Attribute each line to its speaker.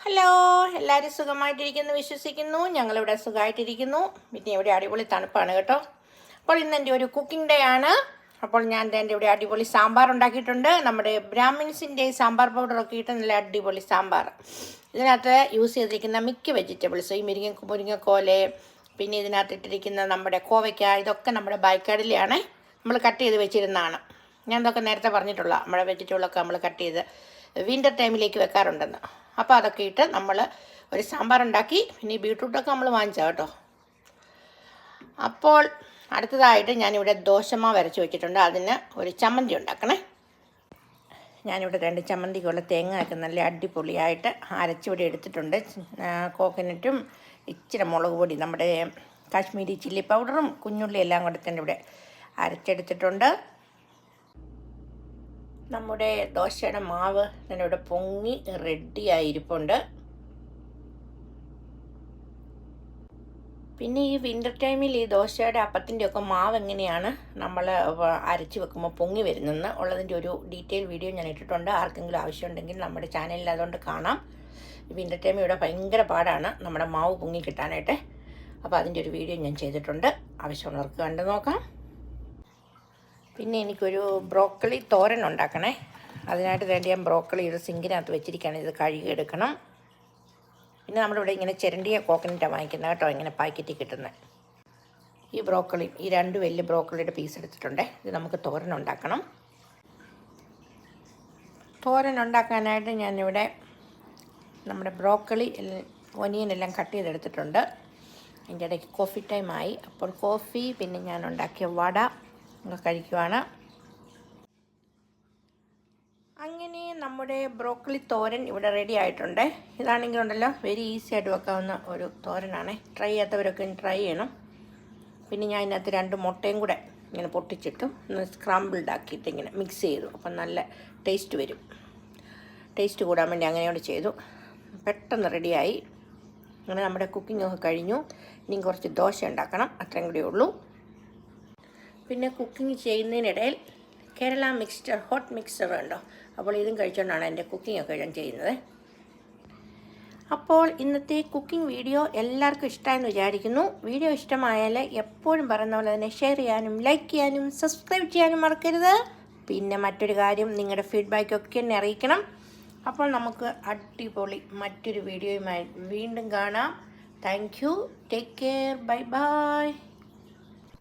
Speaker 1: Hello, എല്ലാവരും സുഖമായിട്ടിരിക്കുന്നു വിശ്വസിക്കുന്നു. ഞങ്ങളിവിടെ സുഖമായിട്ടിരിക്കുന്നു. പിന്നെ ഇവിടെ അടിപൊളി തണുപ്പാണ് കേട്ടോ. അപ്പോൾ ഇന്ന് എൻ്റെ ഒരു കുക്കിംഗ് ഡേ ആണ്. അപ്പോൾ ഞാൻ എൻ്റെ ഇവിടെ അടിപൊളി സാമ്പാർ ഉണ്ടാക്കിയിട്ടുണ്ട്. നമ്മുടെ ബ്രാഹ്മിൻസിൻ്റെ സാമ്പാർ പൗഡറൊക്കെ ഇട്ട് നല്ല അടിപൊളി സാമ്പാർ. ഇതിനകത്ത് യൂസ് ചെയ്തിരിക്കുന്ന മിക്ക വെജിറ്റബിൾസ്, ഈ മുരിങ്ങക്കോല്, പിന്നെ ഇതിനകത്ത് ഇട്ടിരിക്കുന്ന നമ്മുടെ കോവയ്ക്ക, ഇതൊക്കെ നമ്മുടെ ബായ്ക്കാടിലെയാണ് നമ്മൾ കട്ട് ചെയ്ത് വെച്ചിരുന്നതാണ്. ഞാൻ ഇതൊക്കെ നേരത്തെ പറഞ്ഞിട്ടുള്ള നമ്മുടെ വെജിറ്റബിളൊക്കെ നമ്മൾ കട്ട് ചെയ്ത് വിൻ്റർ ടൈമിലേക്ക് വെക്കാറുണ്ടെന്ന്. അപ്പോൾ അതൊക്കെ ഇട്ട് നമ്മൾ ഒരു സാമ്പാർ ഉണ്ടാക്കി. പിന്നെ ഈ ബീട്രൂട്ടൊക്കെ നമ്മൾ വാങ്ങിച്ചാൽ കേട്ടോ. അപ്പോൾ അടുത്തതായിട്ട് ഞാനിവിടെ ദോശമാവ് അരച്ച് വെച്ചിട്ടുണ്ട്. അതിന് ഒരു ചമ്മന്തി ഉണ്ടാക്കണേ. ഞാനിവിടെ 2 ചമ്മന്തിക്കുള്ള തേങ്ങയൊക്കെ നല്ല അടിപൊളിയായിട്ട് അരച്ചിവിടെ എടുത്തിട്ടുണ്ട്. കോക്കനട്ടും ഇച്ചിരി മുളക് പൊടി, നമ്മുടെ കാശ്മീരി ചില്ലി പൗഡറും കുഞ്ഞുള്ളി എല്ലാം കൂടെ തന്നെ ഇവിടെ അരച്ചെടുത്തിട്ടുണ്ട്. നമ്മുടെ ദോശയുടെ മാവ് തന്നെ ഇവിടെ പൊങ്ങി റെഡിയായിരിപ്പുണ്ട്. പിന്നെ ഈ വിൻ്റർ ടൈമിൽ ഈ ദോശയുടെ അപ്പത്തിൻ്റെയൊക്കെ മാവ് എങ്ങനെയാണ് നമ്മൾ അരച്ച് വെക്കുമ്പോൾ പൊങ്ങി വരുന്നതെന്ന് ഉള്ളതിൻ്റെ ഒരു ഡീറ്റെയിൽ വീഡിയോ ഞാൻ ഇട്ടിട്ടുണ്ട്. ആർക്കെങ്കിലും ആവശ്യമുണ്ടെങ്കിൽ നമ്മുടെ ചാനലിൽ അതുകൊണ്ട് കാണാം. വിൻ്റർ ടൈമിൽ ഇവിടെ ഭയങ്കര പാടാണ് നമ്മുടെ മാവ് പൊങ്ങി കിട്ടാനായിട്ട്. അപ്പോൾ അതിൻ്റെ ഒരു വീഡിയോ ഞാൻ ചെയ്തിട്ടുണ്ട്. ആവശ്യമുള്ളവർക്ക് കണ്ടു നോക്കാം. പിന്നെ എനിക്കൊരു ബ്രോക്കലി തോരൻ ഉണ്ടാക്കണേ. അതിനായിട്ട് വേണ്ടി ഞാൻ ബ്രോക്കലി ഒരു സിങ്കിനകത്ത് വെച്ചിരിക്കുകയാണ്. ഇത് കഴുകിയെടുക്കണം. പിന്നെ നമ്മളിവിടെ ഇങ്ങനെ ചിരണ്ടിയ കോക്കനറ്റാണ് വാങ്ങിക്കുന്നത് കേട്ടോ, ഇങ്ങനെ പാക്കറ്റിൽ കിട്ടുന്നത്. ഈ ബ്രോക്കലി, ഈ 2 വലിയ ബ്രോക്കലിയുടെ പീസ് എടുത്തിട്ടുണ്ട്. ഇത് നമുക്ക് തോരൻ ഉണ്ടാക്കണം. തോരൻ ഉണ്ടാക്കാനായിട്ട് ഞാനിവിടെ നമ്മുടെ ബ്രോക്കലി ഒനിയനെല്ലാം കട്ട് ചെയ്തെടുത്തിട്ടുണ്ട്. അതിൻ്റെ ഇടയ്ക്ക് കോഫി ടൈമായി. അപ്പോൾ കോഫി, പിന്നെ ഞാൻ ഉണ്ടാക്കിയ വട കഴിക്കുവാണ്. അങ്ങനെ നമ്മുടെ ബ്രോക്കലി തോരൻ ഇവിടെ റെഡി ആയിട്ടുണ്ട്. ഇതാണെങ്കിൽ ഉണ്ടല്ലോ വെരി ഈസി ആയിട്ട് വെക്കാവുന്ന ഒരു തോരനാണ്. ട്രൈ ചെയ്യാത്തവരൊക്കെ ട്രൈ ചെയ്യണം. പിന്നെ ഞാൻ ഇതിനകത്ത് 2 മുട്ടയും കൂടെ ഇങ്ങനെ പൊട്ടിച്ചിട്ടു സ്ക്രാമ്പിൾഡ് ആക്കിയിട്ട് ഇങ്ങനെ മിക്സ് ചെയ്തു. അപ്പം നല്ല ടേസ്റ്റ് വരും. ടേസ്റ്റ് കൂടാൻ വേണ്ടി അങ്ങനെയോട് ചെയ്തു. പെട്ടെന്ന് റെഡിയായി. അങ്ങനെ നമ്മുടെ കുക്കിംഗ് ഒക്കെ കഴിഞ്ഞു. ഇനിയും കുറച്ച് ദോശ ഉണ്ടാക്കണം, അത്രയും കൂടെ ഉള്ളൂ. പിന്നെ കുക്കിംഗ് ചെയ്യുന്നതിനിടയിൽ കേരള മിക്സ്ചർ, ഹോട്ട് മിക്സ്ചർ ഉണ്ടോ, അപ്പോൾ ഇതും കഴിച്ചുകൊണ്ടാണ് എൻ്റെ കുക്കിംഗ് ഞാൻ ചെയ്യുന്നത്. അപ്പോൾ ഇന്നത്തെ കുക്കിംഗ് വീഡിയോ എല്ലാവർക്കും ഇഷ്ടമായെന്ന് വിചാരിക്കുന്നു. വീഡിയോ ഇഷ്ടമായാൽ എപ്പോഴും പറയുന്ന പോലെ തന്നെ ഷെയർ ചെയ്യാനും ലൈക്ക് ചെയ്യാനും സബ്സ്ക്രൈബ് ചെയ്യാനും മറക്കരുത്. പിന്നെ മറ്റൊരു കാര്യം, നിങ്ങളുടെ ഫീഡ്ബാക്കൊക്കെ എന്നെ അറിയിക്കണം. അപ്പോൾ നമുക്ക് അടിപൊളി മറ്റൊരു വീഡിയോയുമായി വീണ്ടും കാണാം. Thank you. Take care. Bye bye.